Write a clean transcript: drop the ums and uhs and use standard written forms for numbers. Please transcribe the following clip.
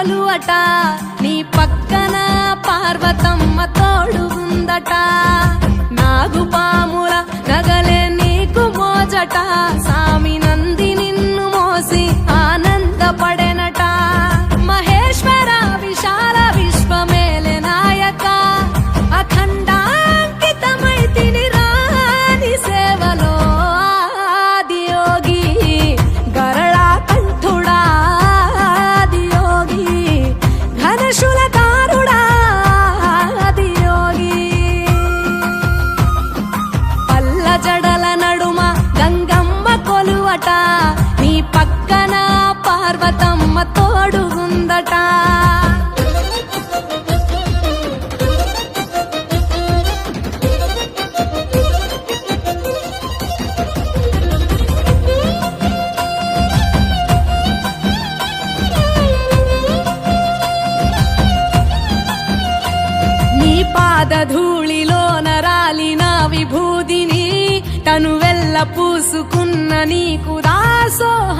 కొలువట నీ పక్కన పార్వతమ్మ తోడు ఉందట నాగుపాముల నగలే నీకు మోజట సామి నంది నిన్ను మోసి ఆనందపడెనట మహేశ్వర విశాల విశ్వమేలే నాయక అఖండాంకితమైతిని రాని సేవలో ఆదియోగి గరళా కంఠుడా ఆదియోగి ఘనశూలకారుడా ఆదియోగి పల్ల జడల నడుమ గంగమ్మ కొలువట నీ పక్కన పార్వతమ్మ తోడు ఉందట నీ పాదధూళిలోన రాలిన విభూదిని తను వెల్ల పూసుకున్న నీకు దాసోహ